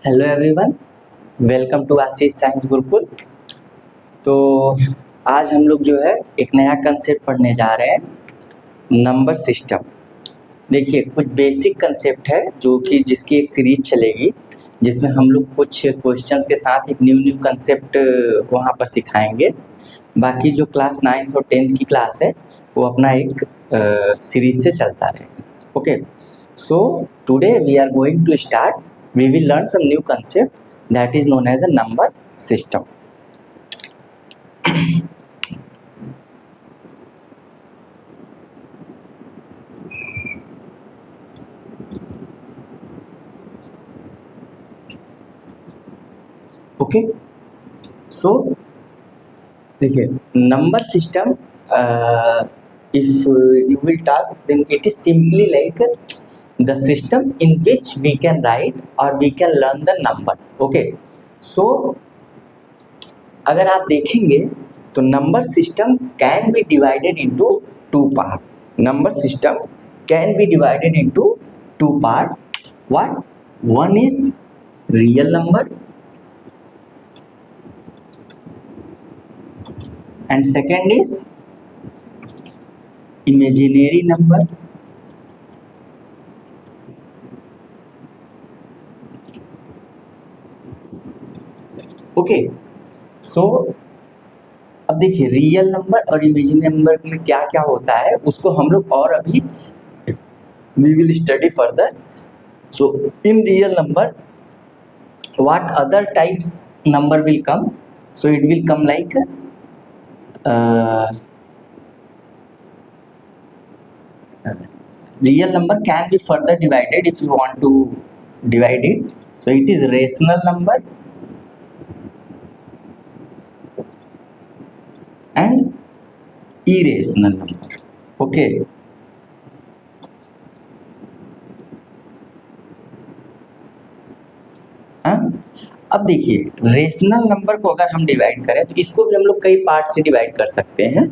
Hello everyone, welcome to Ashish science Gurukul. तो आज हम लोग जो है एक नया कंसेप्ट पढ़ने जा रहे हैं, नंबर सिस्टम। देखिए, कुछ बेसिक कंसेप्ट है जो कि जिसकी एक सीरीज चलेगी, जिसमें हम लोग कुछ क्वेश्चंस के साथ एक न्यू कंसेप्ट वहाँ पर सिखाएंगे। बाकी जो क्लास 9th और 10th की क्लास है वो अपना एक सीरीज से चलता रहेगा। Okay, so today we are going to start, we will learn some new concept that is known as a number system. Okay, so देखिए, number system, if you will talk, then it is simply like the system in which we can write or we can learn the number. Okay, so अगर आप देखेंगे तो number system can be divided into two part. Number system can be divided into two part. What? One is real number and second is imaginary number. Okay, so अब देखिए, real number और imaginary number में क्या क्या होता है उसको हम लोग और अभी we will study further. So in real number, what other types number will come? So it will come like real number can be further divided if you want to divide it. So it is rational number and irrational number. Okay, हाँ, अब देखिए, rational number को अगर हम divide करें तो इसको भी हम लोग कई पार्ट से डिवाइड कर सकते हैं.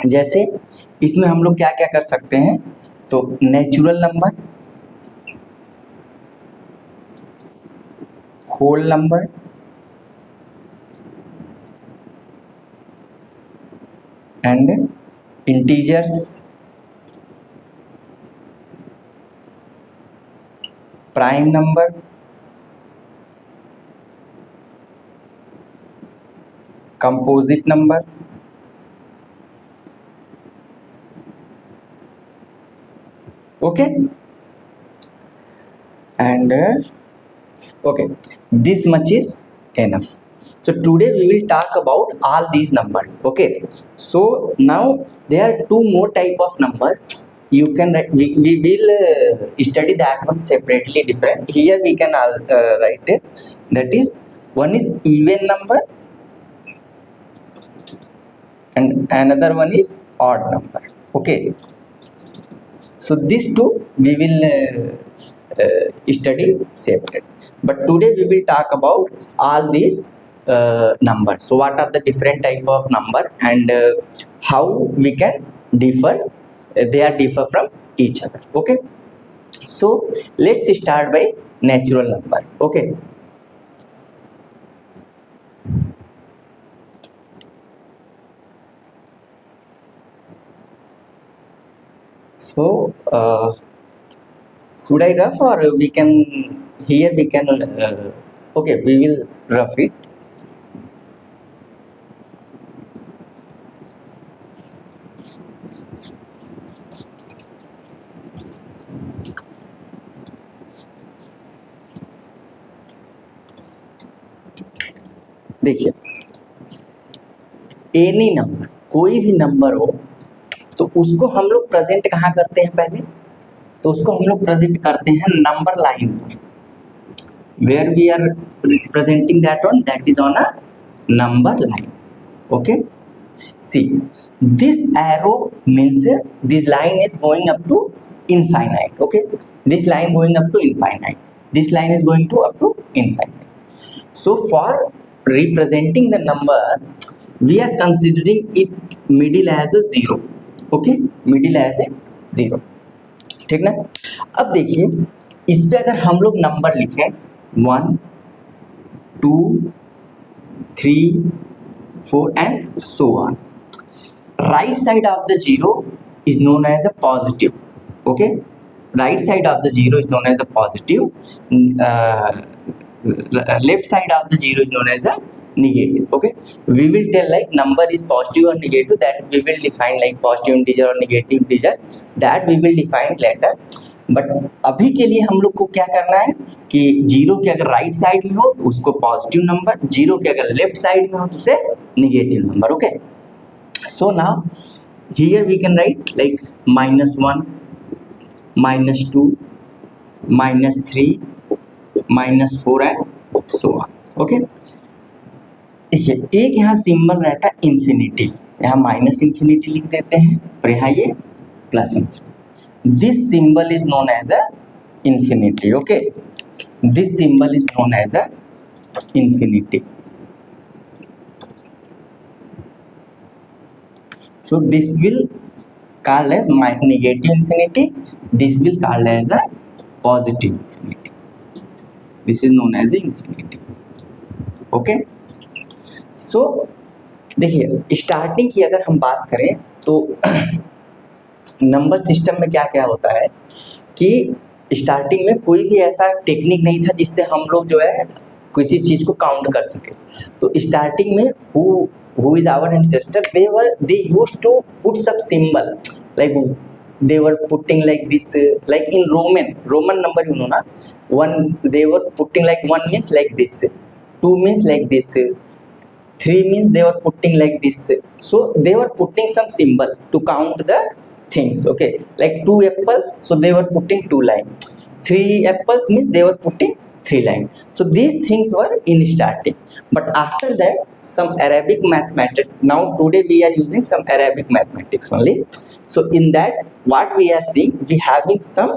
जैसे इसमें हम लोग क्या क्या कर सकते हैं, तो natural number, whole number, and integers, prime number, composite number, okay, and okay, this much is enough. So today we will talk about all these numbers. Okay, so now there are two more type of number. You can write, we will study that one separately, different. Here we can write it. That is, one is even number and another one is odd number. Okay, so these two we will study separate, but today we will talk about all these numbers. So what are the different type of number and how we can differ, they are differ from each other. Okay, so let's start by natural number. Okay, so should I rough or we can, here we can okay, we will rough it. देखिए, any number, कोई भी number हो तो उसको हम लोग present कहाँ करते हैं, पहले तो उसको हम लोग प्रेजेंट करते हैं नंबर लाइन पर. Where we are presenting that on, that is on a number line. Okay, see this arrow means this line is going up to infinite. Okay, this line going up to infinite, this line is going to up to infinite. So for representing the number we are considering it middle as a zero. Okay, middle as a zero. ठीक ना. अब देखिए, इस पे अगर हम लोग number लिखें 1 2 3 4 and so on, right side of the zero is known as a positive. Okay, right side of the zero is known as a positive, left side of the zero is known as a negative. Okay, we will tell like number is positive or negative, that we will define like positive integer or negative integer, that we will define later. But अभी के लिए हम लोग को क्या करना है कि जीरो के अगर राइट साइड में हो तो उसको पॉजिटिव नंबर, जीरो के अगर लेफ्ट साइड में हो तो उसे negative number. Okay, so now here we can write like -1 -2 -3 -4 and so on. Okay, देखिए एक यहाँ सिंबल रहता है इन्फिनिटी, यहाँ माइनस इन्फिनिटी लिख देते हैं और यहाँ ये plus infinity. This symbol is known as a infinity. Okay, this symbol is known as a infinity. So this will called as negative infinity. This will called as a positive infinity. This is known as infinity. Okay. So देखिए starting की अगर हम बात करें तो number system में क्या क्या होता है कि स्टार्टिंग में कोई भी ऐसा टेक्निक नहीं था जिससे हम लोग जो है किसी चीज़ को काउंट कर सके. तो स्टार्टिंग में who is our ancestor, they used to put some symbol, like they were putting like this, like in Roman number, you know na, one they were putting like 1 means like this, 2 means like this, 3 means they were putting like this. So they were putting some symbol to count the things. Okay, like 2 apples, so they were putting 2 lines, 3 apples means they were putting 3 lines. So these things were in starting, but after that some Arabic mathematics, now today we are using some Arabic mathematics only. So in that what we are seeing, we having some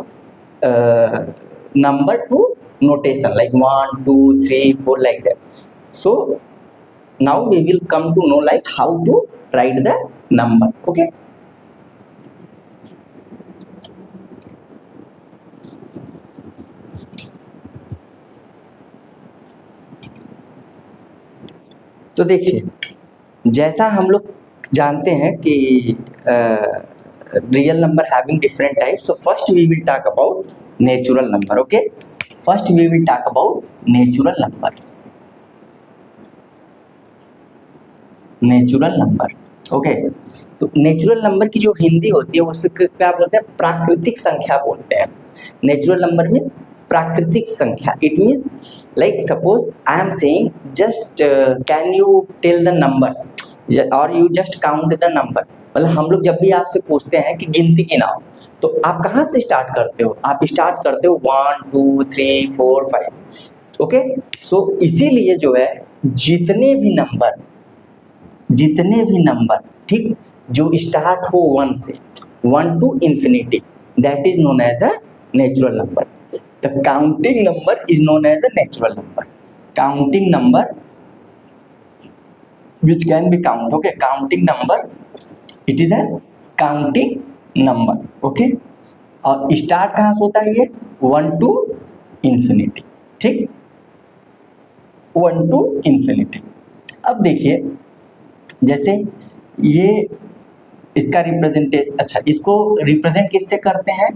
number to notation like 1 2 3 4 like that. So now we will come to know like how to write the number. Okay, तो देखिए जैसा हम लोग जानते हैं कि real number having different types. So first we will talk about natural number. Okay, first we will talk about natural number. Natural number. Okay, तो natural number की जो हिंदी होती है उसे क्या बोलते हैं? प्राकृतिक संख्या बोलते हैं. नेचुरल नंबर मीन्स प्राकृतिक संख्या. It means like suppose I am saying just can you tell the numbers or you just count the number. मतलब हम लोग जब भी आपसे पूछते हैं कि गिनती गिनाओ तो आप कहाँ से स्टार्ट करते हो? आप स्टार्ट करते हो 1 2 3 4 5. ओके, सो इसीलिए जो है जितने भी नंबर ठीक जो स्टार्ट हो 1 से 1 to infinity, that is known as a natural number. The counting number is known as a natural number. Counting number which can be counted. Okay, counting number, it is a counting number. Okay, और start कहाँ से होता है? ये 1 to infinity. ठीक, 1 to infinity. अब देखिए जैसे ये इसका रिप्रेजेंटेशन, अच्छा इसको रिप्रेजेंट किससे करते हैं?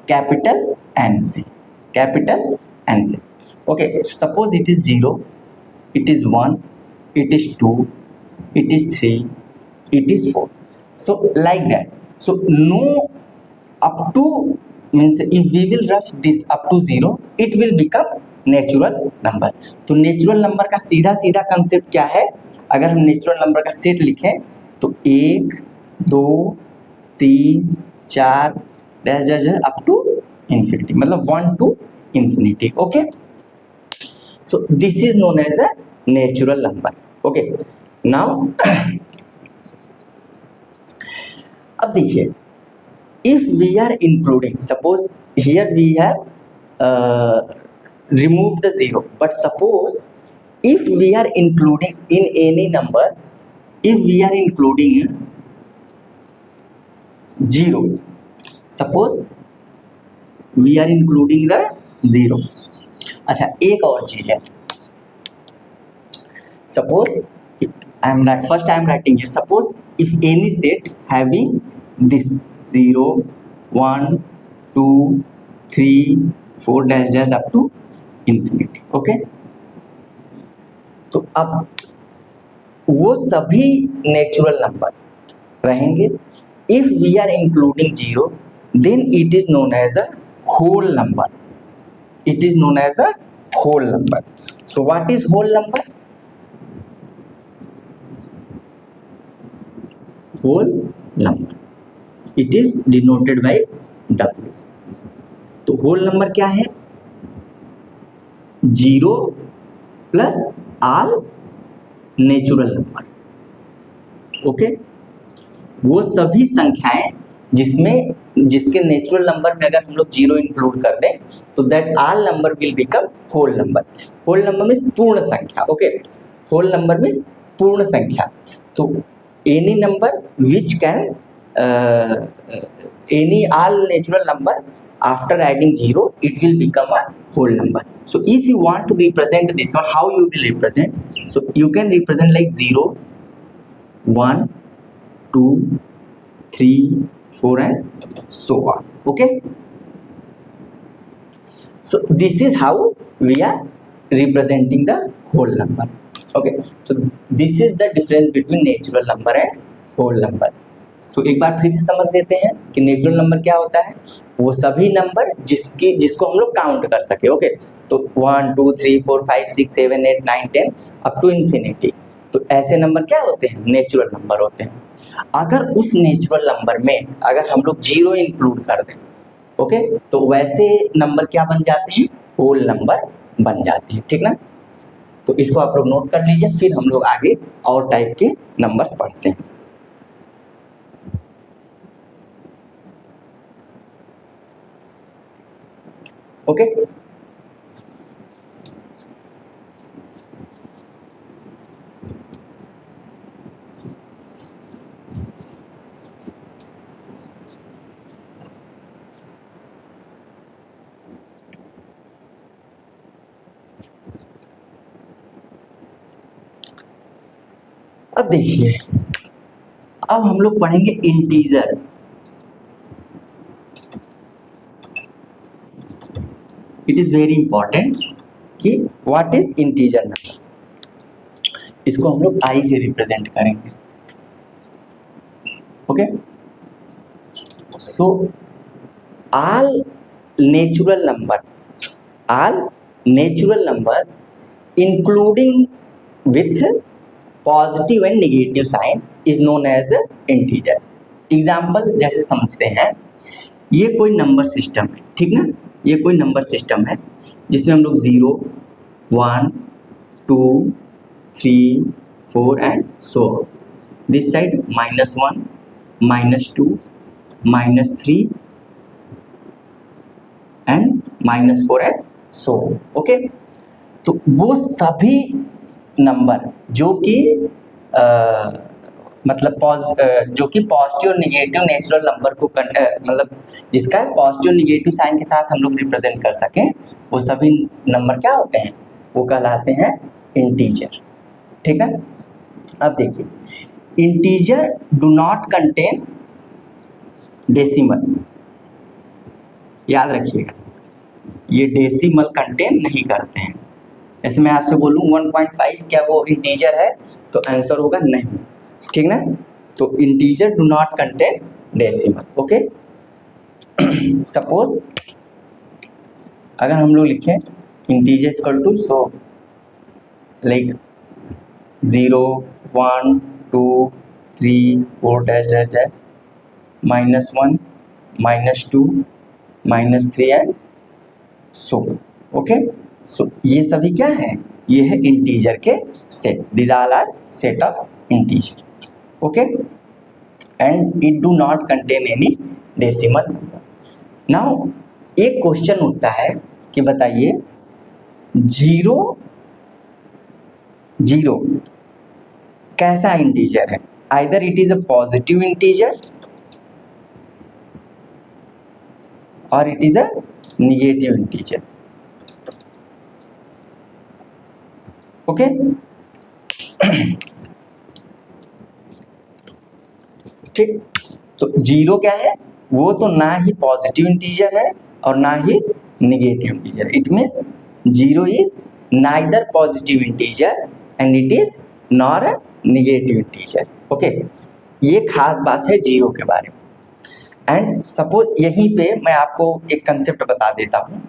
कैपिटल एन से. कैपिटल एन से. Okay, suppose it is 0, it is 1, it is 2, it is 3, it is 4. So like that. So no up to means if we will rough this up to 0, it will become natural number. तो natural number का सीधा concept क्या है? अगर हम natural number का set लिखें तो 1 2 3 4 डैश अप टू infinity, मतलब 1 to infinity. Okay, so this is known as a natural number. Okay, now अब देखिए if we are including, suppose here we have removed the 0, but suppose if we are including in any number, if we are including 0, suppose we are including the 0। अच्छा, एक और चीज है, suppose I am writing here, suppose if any set having this 0 1 2 3 4 dash dash up to infinity, okay। तो अब वो सभी natural number रहेंगे। If we are including 0 then it is known as a whole number, it is known as a whole number। So what is whole number? whole number, it is denoted by W। तो whole number क्या है? 0 plus all natural number, okay. वो सभी संख्याएं जिसके natural number में अगर हम लोग 0 इंक्लूड कर दें तो that all number will become whole number. Whole number means पूर्ण संख्या, ओके। होल नंबर मीन्स पूर्ण संख्या। तो any number which can any all natural number after adding 0 it will become a whole number। So if you want to represent this one, how you will represent? So you can represent like 0 1 2 3 4 and so on, okay। So this is how we are representing the whole number, okay। So this is the difference between natural number and whole number। So एक बार फिर से समझ लेते हैं कि natural number क्या होता है। वो सभी नंबर जिसको हम लोग काउंट कर सके, ओके। तो 1 2 3 4 5 6 7 8 9 10 अप टू इन्फिनिटी, तो ऐसे नंबर क्या होते हैं? नेचुरल नंबर होते हैं। अगर उस नेचुरल नंबर में अगर हम लोग 0 इंक्लूड कर दें, ओके, तो वैसे नंबर क्या बन जाते हैं? होल नंबर बन जाते हैं, ठीक ना। तो इसको आप लोग नोट कर लीजिए, फिर हम लोग आगे और टाइप के नंबर्स पढ़ते हैं, ओके। अब देखिए, अब हम लोग पढ़ेंगे integer. It is very important कि व्हाट इज इंटीजर नंबर। इसको हम लोग आई से रिप्रेजेंट करेंगे, okay. So all natural number including with positive and negative sign is known as integer. Example जैसे समझते हैं, ये कोई नंबर सिस्टम है, ठीक ना। ये कोई नंबर सिस्टम है जिसमें हम लोग 0 1 2 3 4 and so this side -1 -2 -3 and -4 and so, okay. तो वो सभी नंबर जो कि जो कि पॉजिटिव और निगेटिव नेचुरल नंबर को मतलब जिसका पॉजिटिव निगेटिव साइन के साथ हम लोग रिप्रेजेंट कर सकें, वो सभी नंबर क्या होते हैं? वो कहलाते हैं इंटीजर, ठीक है। अब देखिए, integer do not contain decimal, याद रखिएगा, ये डेसिमल कंटेन नहीं करते हैं। जैसे मैं आपसे बोलूँ 1.5 क्या वो इंटीजर है, तो आंसर होगा नहीं, ठीक ना। तो integer do not contain decimal, okay. Suppose अगर हम लोग लिखें integer equal to, so like 0 1 2 3 4 dash dash dash -1 -2 -3 and so, okay. So ये सभी क्या है? ये है इंटीजर के set, this all are set of integer, okay. And it do not contain any decimal number. Now एक क्वेश्चन उठता है कि बताइए 0 कैसा इंटीजर है? Either it is a positive integer और it is a negative integer. Okay. ठीक, तो जीरो क्या है, वो तो ना ही पॉजिटिव इंटीजर है और ना ही negative integer. It means zero is neither positive integer and it is nor a negative integer. Okay, ये खास बात है जीरो के बारे में। एंड सपोज यहीं पे मैं आपको एक कंसेप्ट बता देता हूँ।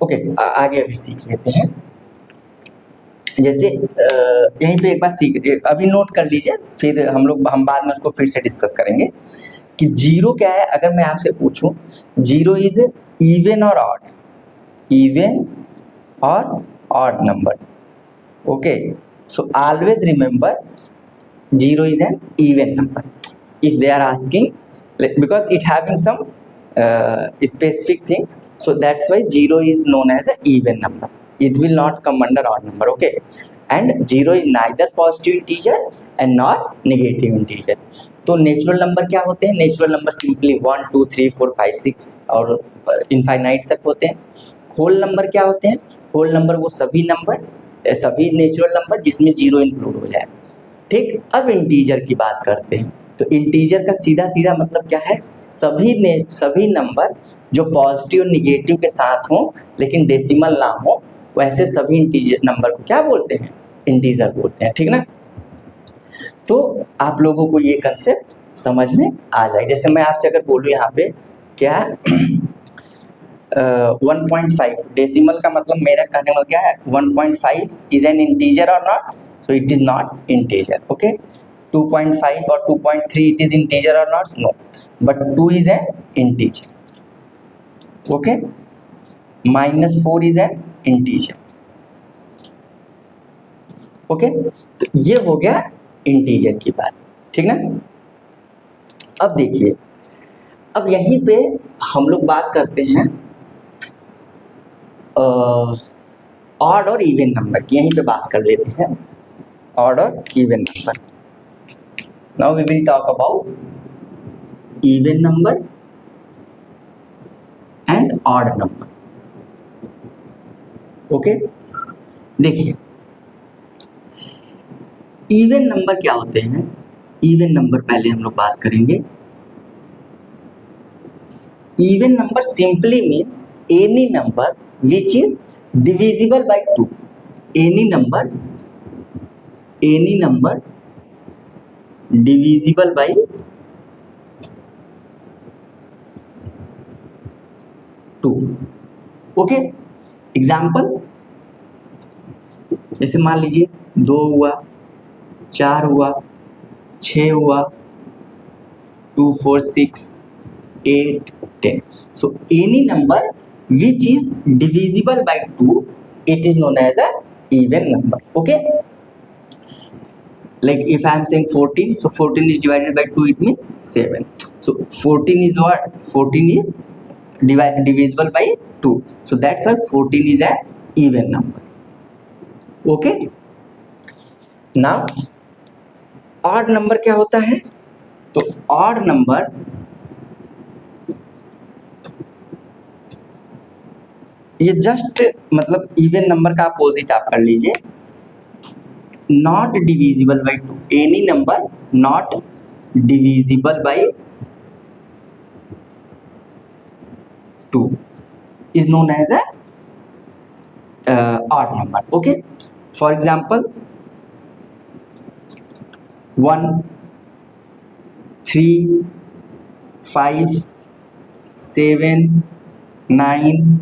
ओके, आगे अभी सीख लेते हैं। जैसे यहीं पे एक बार सीख, अभी नोट कर लीजिए, फिर हम बाद में उसको फिर से डिस्कस करेंगे कि जीरो क्या है। अगर मैं आपसे पूछूं जीरो इज इवन और ऑड, इवन और odd number. Okay, so always remember zero is an even number. If they are asking, because it having some specific things, so that's why zero is known as an even number. It will not come under odd number. Okay, and zero is neither positive integer and not negative integer. तो natural number क्या होते हैं? Natural number simply 1 2 3 4 5 6 और infinite तक होते हैं। Whole number क्या होते हैं? होल नंबर वो सभी नंबर, सभी नेचुरल नंबर जिसमें जीरो इंक्लूड हो जाए। ठीक, अब इंटीजर की बात करते हैं। तो इंटीजर का सीधा सीधा मतलब क्या है? सभी नंबर जो पॉजिटिव और निगेटिव के साथ हों लेकिन डेसिमल ना हो, वैसे सभी इंटीजर नंबर को क्या बोलते हैं? इंटीजर बोलते हैं। ठीक ना? तो आप लोगों को ये कंसेप्ट समझ में आ जाए। जैसे मैं आपसे अगर बोलूँ यहाँ पे क्या 1.5 डेसिमल का मतलब मेरा कहने में क्या है? 1.5 इज एन इंटीजर और not? So it is not integer. Okay, 2.5 or 2.3 it is integer or not? No, but 2 is an integer. Okay, -4 is an integer. Okay, तो ये हो गया इंटीजर की बात। ठीक ना? अब देखिए, अब यहीं पे हम लोग बात करते हैं ऑड और इवन नंबर की। यहीं पे बात कर लेते हैं ऑड और even number. Now we will talk about even number and odd number. Okay, देखिए इवन नंबर क्या होते हैं? इवन नंबर पहले हम लोग बात करेंगे। Even number simply means any number which is divisible by 2। Any number divisible by 2। Okay, example जैसे मान लीजिए 2 हुआ, 4 हुआ, 6 हुआ, 2 4 6 8 10. So any number which is divisible by 2, it is known as a even number. Okay, like if I am saying 14, so 14 is divided by 2, it means 7. So 14 is what? 14 is divisible by 2, so that's why 14 is an even number. Okay, now odd number क्या होता है? तो odd number ये just मतलब even number का opposite आप कर लीजिए। Not divisible by 2, any number not divisible by 2 is known as a odd number. Okay, for example 1 3 5 7 9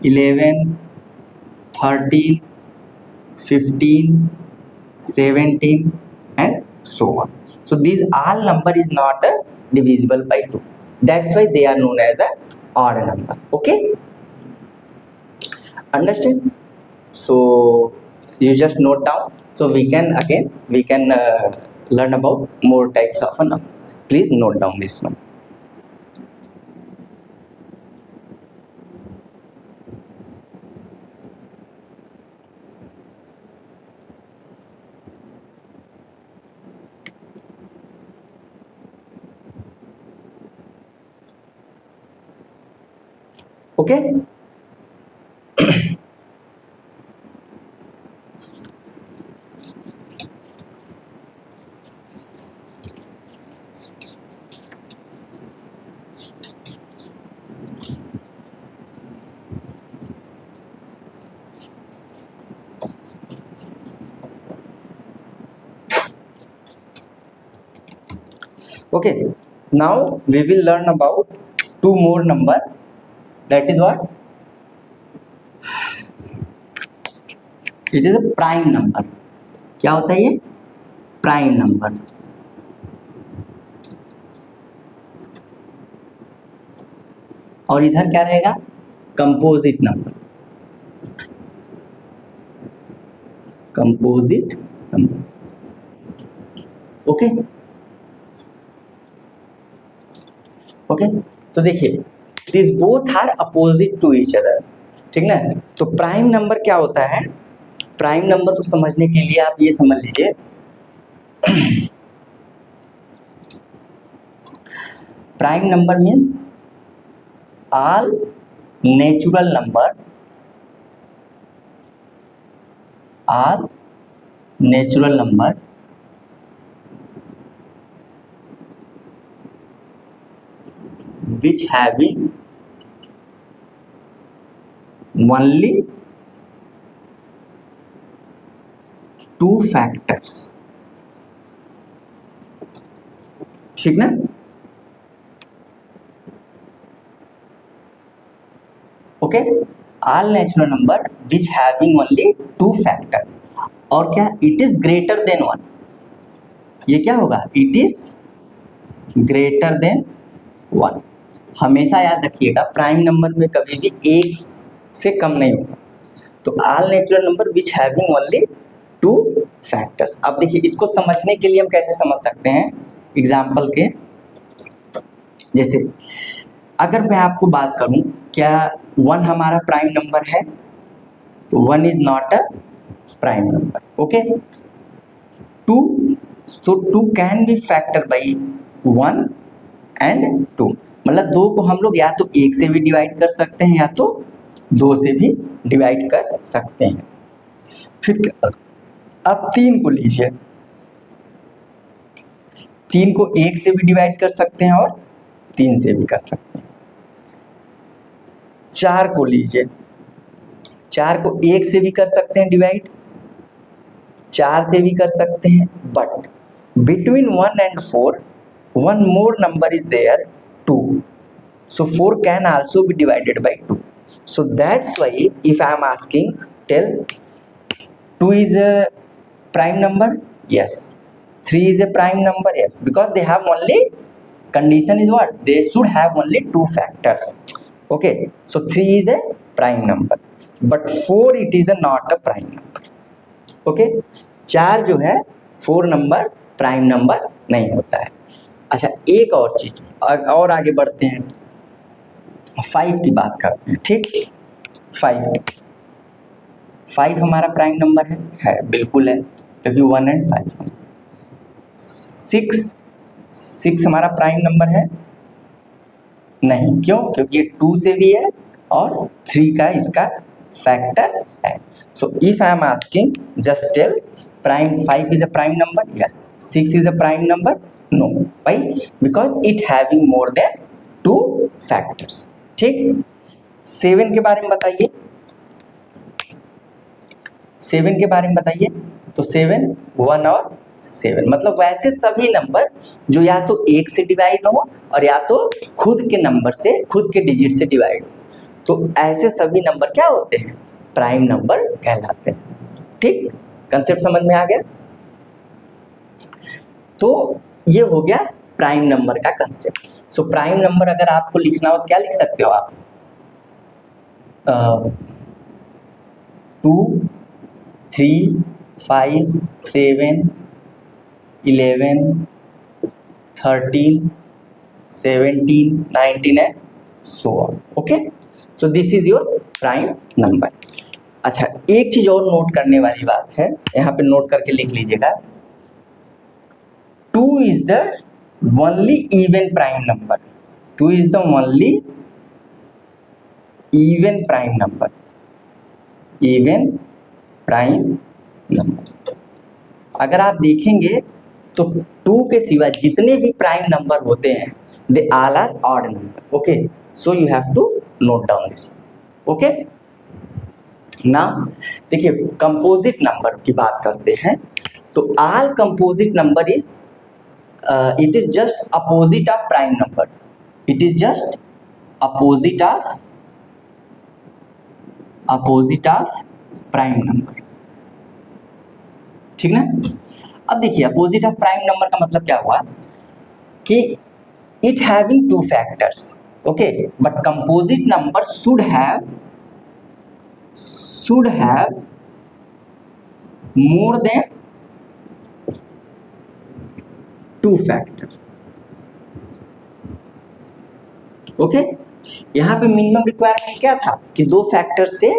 11 13 15 17 and so on. So these all number is not divisible by 2, that's why they are known as a odd number. Okay, understand? So you just note down, so we can learn about more types of numbers. Please note down this one. Okay, Okay, now we will learn about two more number, that is what? It is a prime number. क्या होता है ये? Prime number. और इधर क्या रहेगा? Composite number. Composite number. Okay okay, तो देखिए this both are opposite to each other, ठीक ना. तो प्राइम नंबर क्या होता है? प्राइम नंबर को समझने के लिए आप ये समझ लीजिए, prime number means all natural number are natural number which having only two factors. ठीक ना. Okay, all natural number which having only two factor. और क्या? It is greater than one. ये क्या होगा? It is greater than one. हमेशा याद रखिएगा प्राइम नंबर में कभी भी एक से कम नहीं होगा. तो all natural number which having only two factors. अब देखिए इसको समझने के लिए हम कैसे समझ सकते हैं एग्जाम्पल के. जैसे अगर मैं आपको बात करूं, क्या वन हमारा प्राइम नंबर है? तो one is not a prime number. Okay, two, so two can be factor by one and two. मतलब दो को हम लोग या तो एक से भी डिवाइड कर सकते हैं या तो दो से भी डिवाइड कर सकते हैं. फिर अब तीन को लीजिए, तीन को एक से भी डिवाइड कर सकते हैं और तीन से भी कर सकते हैं. चार को लीजिए, चार को एक से भी कर सकते हैं डिवाइड, चार से भी कर सकते हैं. But between one and four one more number is there, two. So four can also be divided by two. So that's why if I am asking, tell two is a prime number? Yes. 3 is a prime number? Yes, because they have only, condition is what? They should have only two factors. Okay, so 3 is a prime number, but 4 it is a not a prime number. Okay, 4 जो है 4 number prime number नहीं होता है. अच्छा, एक और चीज और आगे बढ़ते हैं, 5 की बात करते हैं. ठीक, 5 हमारा प्राइम नंबर है बिल्कुल है, क्योंकि 1 एंड 5. 6 हमारा प्राइम नंबर है नहीं. क्यों? क्योंकि ये 2 से भी है और 3 का इसका फैक्टर है. So if I am asking, just tell prime 5 is a prime number? Yes. 6 is a prime number? No. Why? Because it having more than 2 factors. ठीक. 7 के बारे में बताइए, 7 के बारे में बताइए. तो 7, 1 और 7, मतलब वैसे सभी नंबर जो या तो एक से डिवाइड हो और या तो खुद के नंबर से, खुद के डिजिट से डिवाइड हो, तो ऐसे सभी नंबर क्या होते हैं? प्राइम नंबर कहलाते हैं. ठीक, कंसेप्ट समझ में आ गया? तो ये हो गया प्राइम नंबर का कंसेप्ट. सो प्राइम नंबर अगर आपको लिखना हो तो क्या लिख सकते हो आप? 2, 3, 5, 7, 11, 13, 17, 19 and so on. Okay, so this is your prime number. अच्छा, एक चीज और नोट करने वाली बात है, यहाँ पे नोट करके लिख लीजिएगा. 2 is the only even prime number. 2 is the only even prime number. Even prime number. अगर आप देखेंगे तो 2 के सिवा जितने भी प्राइम नंबर होते हैं they all are odd number. Okay, so you have to note down this. Okay, ना देखिए कंपोजिट नंबर की बात करते हैं. तो all composite number is it is just opposite of prime number. It is just opposite of prime number. ठीक ना? अब देखिए अपोजिट ऑफ प्राइम नंबर का मतलब क्या हुआ कि it having two factors, okay, but composite number should have more than two factor. Okay, यहाँ पे मिनिमम रिक्वायरमेंट क्या था कि दो फैक्टर से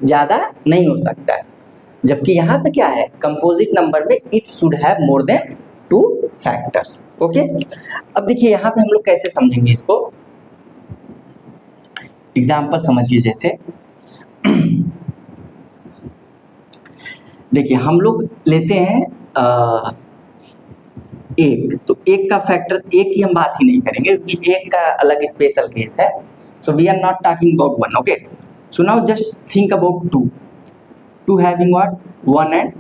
ज्यादा नहीं हो सकता है, जबकि यहाँ पे क्या है कंपोजिट नंबर में it should have more than two factors. Okay, अब देखिए यहाँ पे हम लोग कैसे समझेंगे इसको, एग्जाम्पल समझिए. जैसे देखिए हम लोग लेते हैं एक, तो एक का फैक्टर, एक की हम बात ही नहीं करेंगे क्योंकि एक का अलग स्पेशल केस है. So we are not talking about one. Okay, so now just think about two. Two having what, one and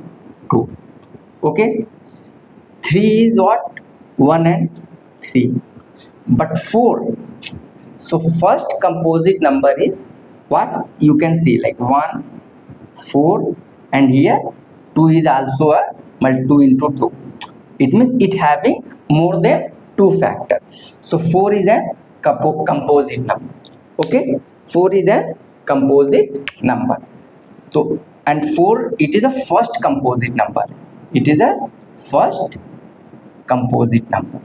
two. Okay, three is what, one and three. But four, so first composite number is what you can see like 1 4, and here 2 is also a 2 into 2. It means it having more than two factor. So 4 is a composite number. Okay, 4 is a composite number. So and 4, it is a first composite number. It is a first composite number.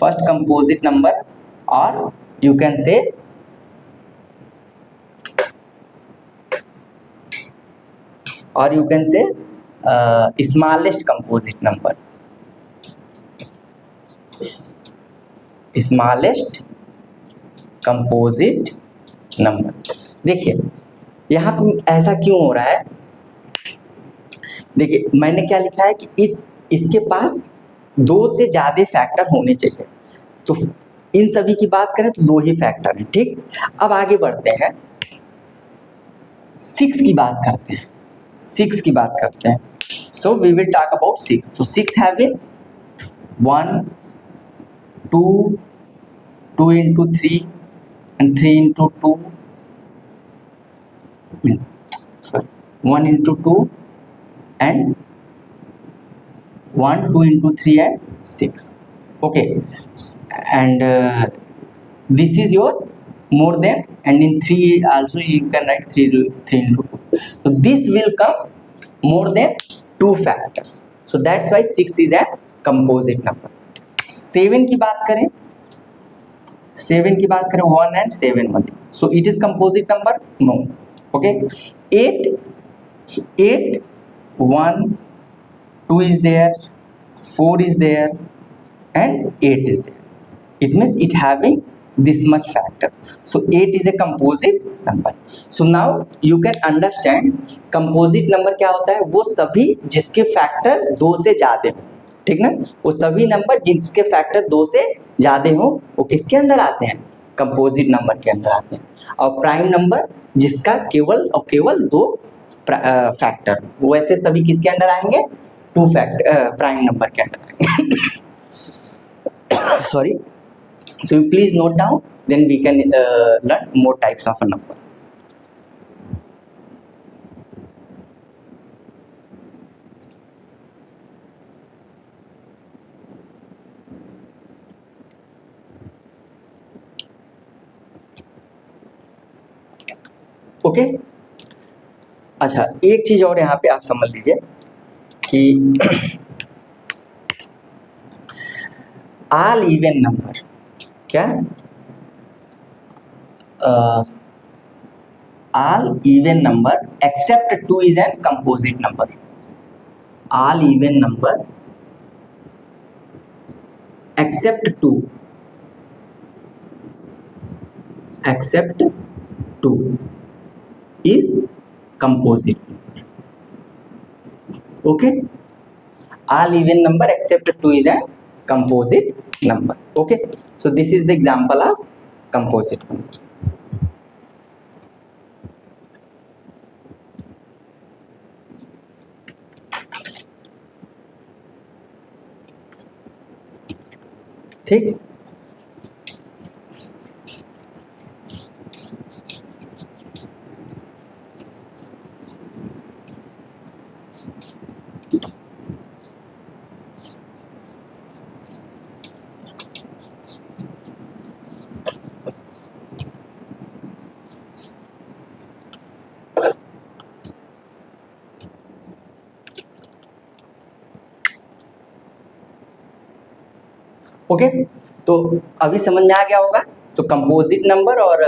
First composite number, or you can say smallest composite number. Smallest composite number. देखिए यहाँ पे ऐसा क्यों हो रहा है, देखिए मैंने क्या लिखा है कि इसके पास दो से ज्यादा फैक्टर होने चाहिए. तो इन सभी की बात करें तो दो ही फैक्टर है. ठीक, अब आगे बढ़ते हैं, 6 की बात करते हैं. 6 की बात करते हैं. So we will talk about 6. तो 6 having 1 2 2 into 3 and 3 into 2 means 1 into 2 and 1 2 into 3 and 6. Okay, and this is your more than, and in 3 also you can write 3 into 2. So this will come more than two factors. So that's why 6 is a composite number. 7 की बात करें, 1 and 7 only. So it is composite number? No. Okay, 8, so 8 1 2 is there, 4 is there, and 8 is there. It means it having this much factor. So 8 is a composite number. So now you can understand composite number क्या होता है, वो सभी जिसके factor 2 से ज्यादा हो. ठीक ना, वो सभी नंबर जिसके फैक्टर 2 से ज्यादा हो वो किसके अंदर आते हैं, कंपोजिट नंबर के अंदर आते हैं. और प्राइम नंबर जिसका केवल और केवल 2 फैक्टर, वो ऐसे सभी किसके अंदर आएंगे, 2 फैक्टर प्राइम नंबर के अंदर आएंगे. Sorry, so you please note down, then we can learn more types of a number. Okay, अच्छा एक चीज और यहाँ पे आप समझ लीजिए कि ऑल इवन नंबर, क्या all even number except 2 is an composite number. All even number except 2 is composite number. Okay, all even number except 2 is a composite number. Okay, so this is the example of composite number. ठीक। Okay, तो अभी समझ में आ गया होगा। तो composite number और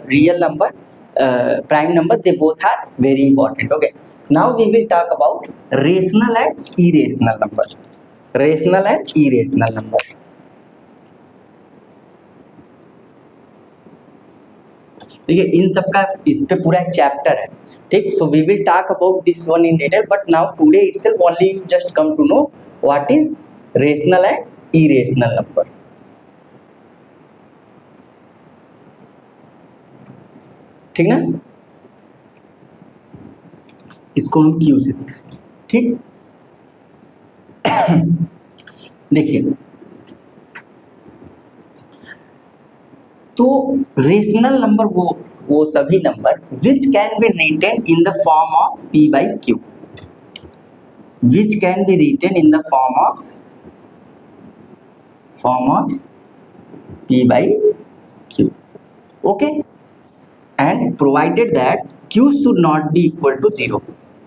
real number, prime number, they both are very important. Okay, now we will talk about rational and irrational number. Rational and irrational number, ठीक है, इन सब का इस पे पूरा एक चैप्टर है, ठीक। So we will talk about this one in detail, but now today itself only you just come to know what is rational and irrational number. ठीक ना, इसको हम क्यू से दिखाएंगे, ठीक। देखिए, तो रेशनल नंबर वो सभी नंबर which can be written in the form of p by q, which can be written in the form of p by q. Okay, and provided that q should not be equal to 0।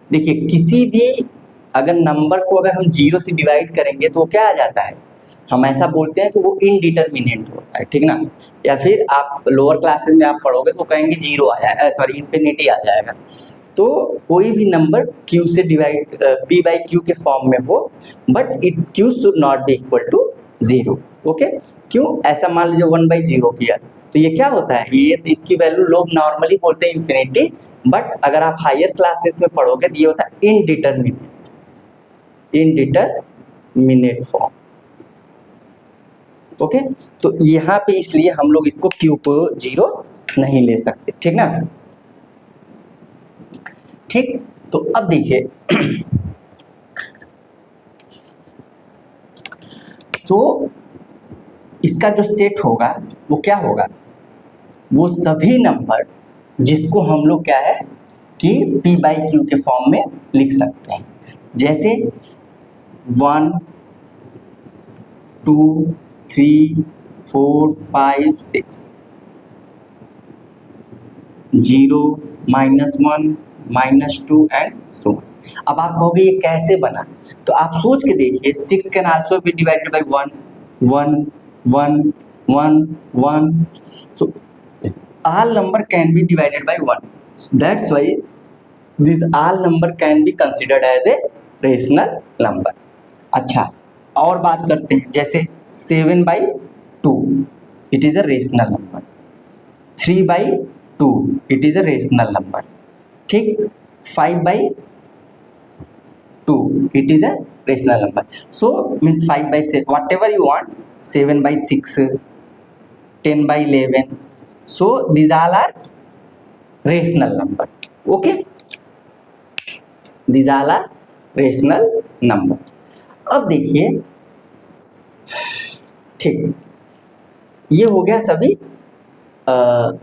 देखिए, किसी भी अगर number को अगर हम 0 से divide करेंगे तो वो क्या आ जाता है, हम ऐसा बोलते हैं कि वो इनडिटर्मिनेंट होता है, ठीक ना। या फिर आप लोअर क्लासेस में आप पढ़ोगे तो कहेंगे 0 आ जाएगा, सॉरी इन्फिनिटी आ जाएगा। तो कोई भी नंबर q से डिवाइड p बाई क्यू के फॉर्म में हो, but it q should not be equal to 0। Okay, क्यों ऐसा मान लीजिए 1/0 किया तो ये क्या होता है, ये इसकी वैल्यू लोग नॉर्मली बोलते हैं इन्फिनिटी, बट अगर आप हायर क्लासेस में पढ़ोगे तो ये होता है इनडिटरमिनेट फॉर्म। ओके, तो यहाँ पे इसलिए हम लोग इसको क्यू को 0 नहीं ले सकते, ठीक ना। ठीक, तो अब देखिए तो इसका जो सेट होगा वो क्या होगा, वो सभी नंबर जिसको हम लोग क्या है कि p बाई क्यू के फॉर्म में लिख सकते हैं, जैसे 1 2 3 4 5 6, 0 -1 -2 एंड सो ऑन। अब आप कहोगे ये कैसे बना, तो आप सोच के देखिए, 6 can also be divided by 1 1 1 1 1, so all number can be divided by 1, so that's why this all number can be considered as a rational number। अच्छा, और बात करते हैं, जैसे 7/2 it is a rational number, 3/2 it is a rational number, ठीक। 5/2 it is a rational number, so means 5/7 what ever you want, 7/6, 10/11, so these all are rational number। okay, these all are rational number। अब देखिए, ठीक, ये हो गया सभी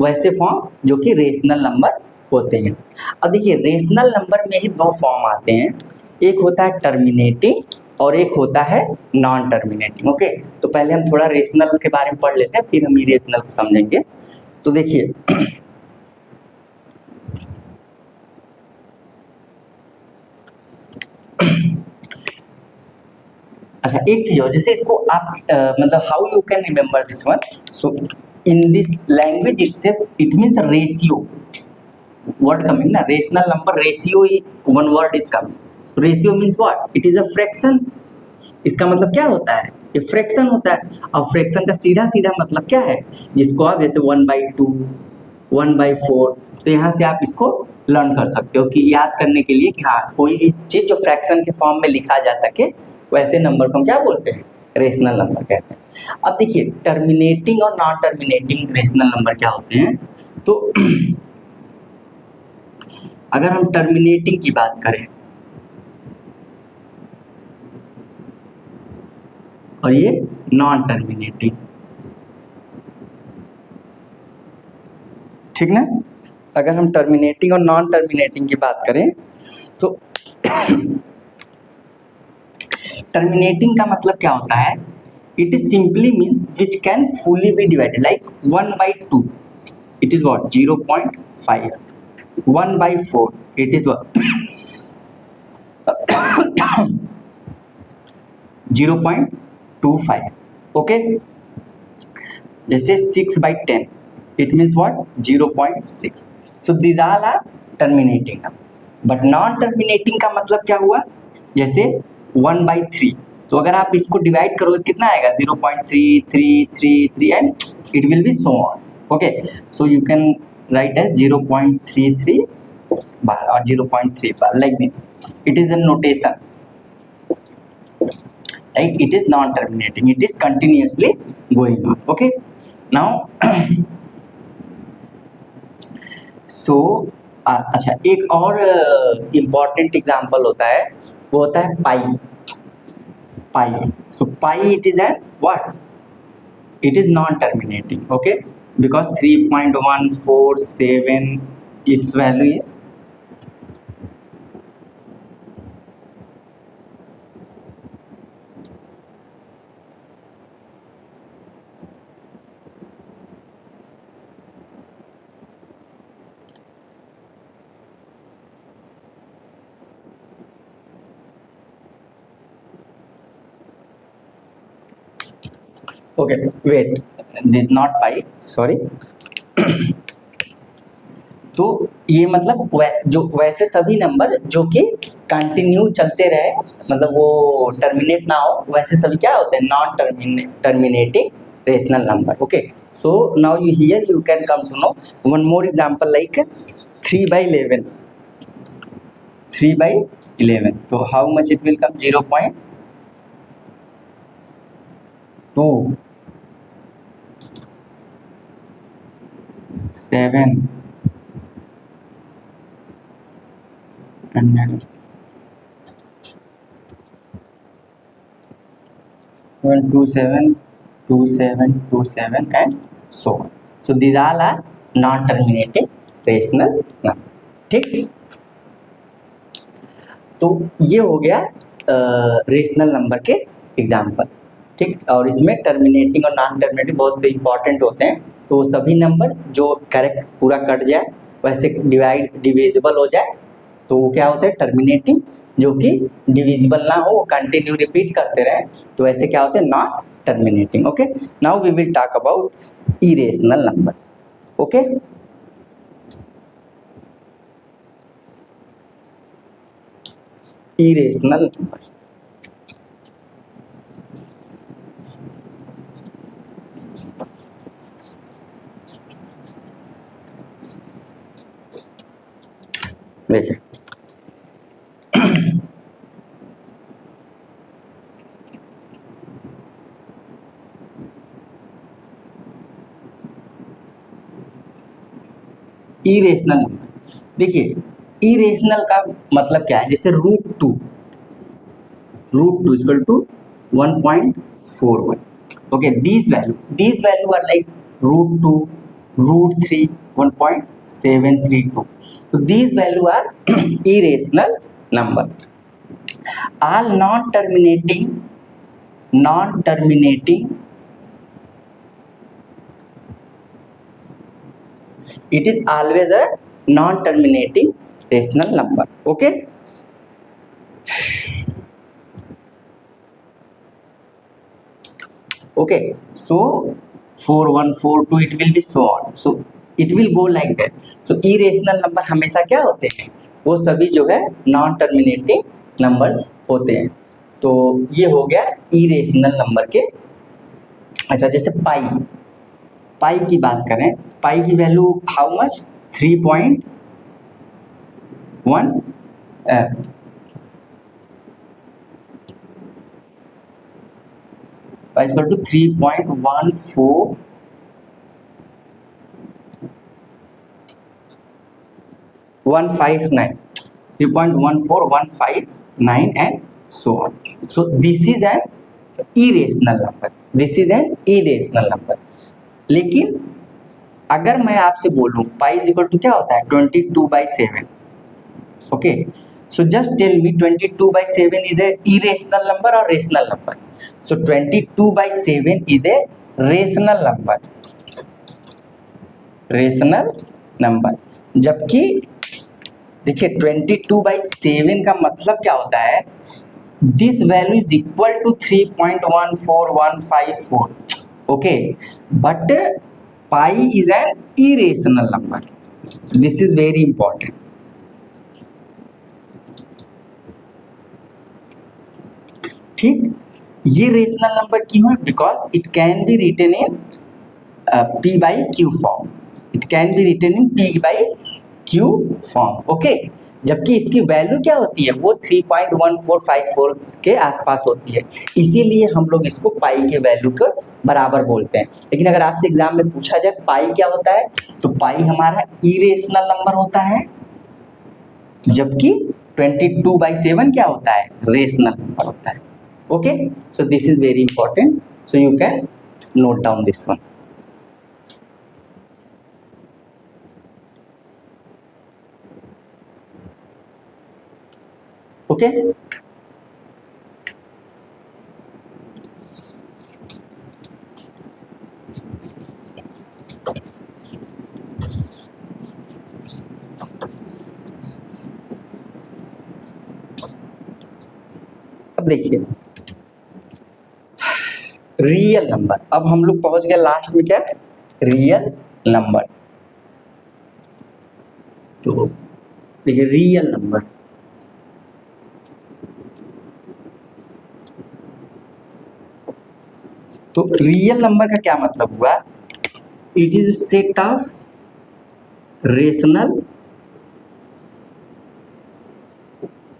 वैसे form जो कि रेशनल नंबर होते हैं। अब देखिए, रेशनल नंबर में ही दो फॉर्म आते हैं, एक होता है टर्मिनेटिंग और एक होता है नॉन टर्मिनेटिंग। ओके, तो पहले हम थोड़ा रेशनल के बारे में पढ़ लेते हैं, फिर हम इरेशनल को समझेंगे। तो देखिए अच्छा, एक चीज हो, जैसे इसको आप मतलब how you can remember this one, so in this language itself it means ratio, word coming ना, rational number ratio, one word is coming. Ratio means what, it is a fraction. इसका मतलब क्या होता है, ये फ्रैक्शन होता है। अब फ्रैक्शन का सीधा सीधा मतलब क्या है, जिसको आप जैसे 1/2 1/4, तो यहाँ से आप इसको लर्न कर सकते हो कि याद करने के लिए कि हाँ, कोई भी चीज जो फ्रैक्शन के फॉर्म में लिखा जा सके वैसे नंबर को हम क्या बोलते हैं, रेशनल नंबर कहते हैं। अब देखिए, टर्मिनेटिंग और नॉन टर्मिनेटिंग रेशनल नंबर क्या होते हैं, तो अगर हम टर्मिनेटिंग की बात करें और ये नॉन टर्मिनेटिंग, ठीक ना। अगर हम टर्मिनेटिंग और नॉन टर्मिनेटिंग की बात करें तो टर्मिनेटिंग का मतलब क्या होता है, it is simply means which can fully be divided like 1/2, it is what 0.5, 1/4 it is what 0.25, okay. जैसे 6/10 it means what 0.6, so these all are terminating number, but non terminating का मतलब क्या हुआ, जैसे 1/3, तो अगर आप इसको डिवाइड करोगे कितना आएगा 0.3333 and it will be so on, okay, so you can write as 0.33 bar or 0.3 bar like this, it is a notation, like it is non terminating, it is continuously going on, okay now सो अच्छा एक और important example होता है, वो होता है pi, pi, so pi it is at what, it is non terminating, okay, because 3.147 it's value is okay wait, this not pi, sorry. तो ये मतलब जो वैसे सभी नंबर जो कि कंटिन्यू चलते रहे, मतलब वो टर्मिनेट ना हो, वैसे सभी क्या होते हैं non terminating rational number, okay. So now you here you can come to know one more example like 3/11, 3/11, तो how much it will come 0.2 7 and 27 27 27 and so on, so these all are non terminating rational number, ठीक। तो ये हो गया rational number के example, ठीक। और इसमें टर्मिनेटिंग और नॉन टर्मिनेटिंग बहुत इंपॉर्टेंट होते हैं, तो सभी नंबर जो करेक्ट पूरा कट जाए वैसे डिविजिबल हो जाए तो वो क्या होता है टर्मिनेटिंग, जो कि डिविजिबल ना हो वो कंटिन्यू रिपीट करते रहे तो ऐसे क्या होते हैं not terminating, okay. Now we will talk about irrational number, okay. Irrational number, देखिए इरेशनल नंबर, देखिए इरेशनल का मतलब क्या है, जैसे √2 equal to 1.41, okay, these value are like √2, √3, 1.732, so these value are irrational number. All non-terminating it is always a non-terminating rational number, okay. Okay, so 4 1 4 2 it will be so on, so it will go like that, so irrational number हमेशा क्या होते हैं, वो सभी जो है non terminating numbers होते हैं, तो ये हो गया इरेशनल नंबर के। अच्छा जैसे पाई की बात करें, पाई की value how much 3.1 pi is equal to 3.14159 and so on, so this is an irrational number, this is an irrational number. लेकिन अगर मैं आपसे बोलूं पाई इज इक्वल टू क्या होता है 22/7, okay, so just tell me 22/7 is a irrational number और rational number. So 22/7 is a rational number, rational number. जबकि देखिए 22/7 का मतलब क्या होता है, this value is equal to 3.14154, okay, but pi is an irrational number, this is very important. ठीक, ये रेशनल नंबर क्यों है, because it can be written in p/q form, it can be written in p/q form, okay. जबकि इसकी value क्या होती है, वो 3.1454 के आसपास होती है, इसीलिए हम लोग इसको पाई के वैल्यू के बराबर बोलते हैं। लेकिन अगर आपसे एग्जाम में पूछा जाए पाई क्या होता है, तो पाई हमारा इरेशनल नंबर होता है, जबकि 22/7 क्या होता है, रेशनल नंबर होता है, okay. So this is very important, so you can note down this one. Okay, अब देखिए रियल नंबर, अब हम लोग पहुंच गए लास्ट में क्या, रियल नंबर। तो देखिए रियल नंबर, तो रियल नंबर का क्या मतलब हुआ, it is set of rational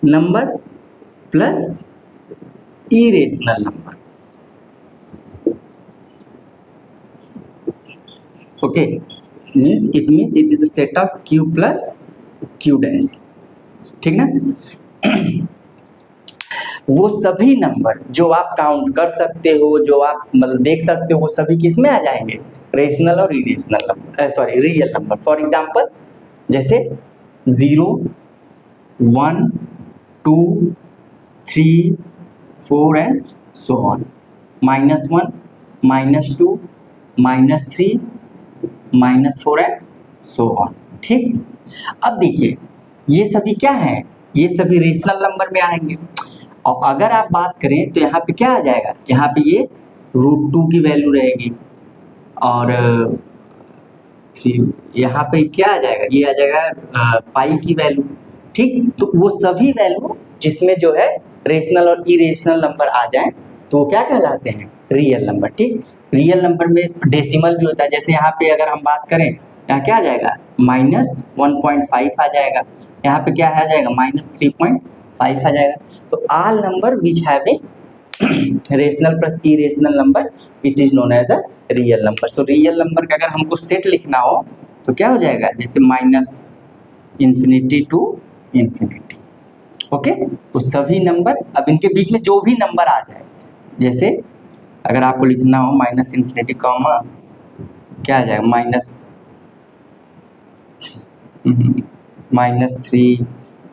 number plus irrational number, okay, means it is a set of q plus q dash, ठीक ना। वो सभी नंबर जो आप काउंट कर सकते हो, जो आप मतलब देख सकते हो, वो सभी किस में आ जाएंगे, रेशनल और irrational number, sorry real number. For example जैसे 0, 1, 2, 3, 4 and so on, -1, -2, -3, -4 and so on, ठीक। अब देखिए ये सभी क्या है, ये सभी रेशनल नंबर में आएंगे। और अगर आप बात करें तो यहाँ पे क्या आ जाएगा, यहाँ पे ये √2 की वैल्यू रहेगी, और 3 यहाँ पे क्या आ जाएगा, ये आ जाएगा पाई की वैल्यू, ठीक। तो वो सभी वैल्यू जिसमें जो है रेशनल और इरेशनल नंबर आ जाए तो वो क्या कहलाते हैं, रियल नंबर, ठीक। रियल नंबर में डेसिमल भी होता है, जैसे यहाँ पे अगर हम बात करें, यहाँ क्या आ जाएगा, -1.5 आ जाएगा, यहाँ पे क्या आ जाएगा, -3.5 आ जाएगा। तो all number which have a rational plus irrational number, it is known as a real number. So real number का अगर हमको सेट लिखना हो तो क्या हो जाएगा, जैसे -∞ टू ∞, ओके। तो सभी नंबर, अब इनके बीच में जो भी नंबर आ जाए, जैसे अगर आपको लिखना हो -∞, कॉमा क्या आ जाएगा, -3,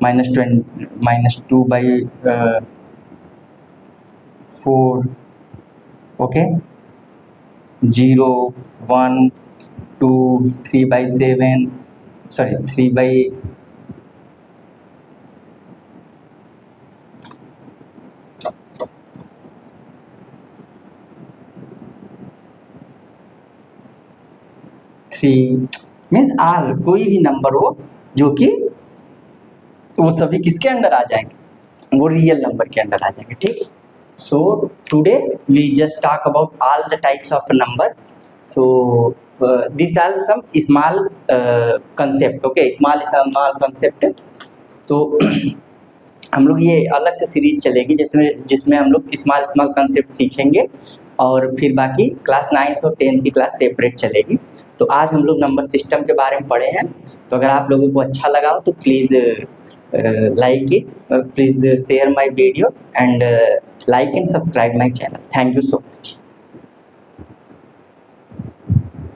-2/4, ओके, 0, 1, 2, 3/7, सॉरी 3/, मीन्स आल कोई भी नंबर हो जो कि वो सभी किसके अंडर आ जाएंगे, वो रियल नंबर के अंदर आ जाएंगे, ठीक। So today we just talk about all the types of number. So this are some small concept, okay, small concept. तो हम लोग ये अलग से सीरीज चलेगी जिसमें हम लोग स्मॉल कंसेप्ट सीखेंगे, और फिर बाकी क्लास 9th और 10th की क्लास सेपरेट चलेगी। तो आज हम लोग नंबर सिस्टम के बारे में पढ़े हैं। तो अगर आप लोगों को अच्छा लगा हो तो please like it, please share my video and like and subscribe my channel. Thank you so much.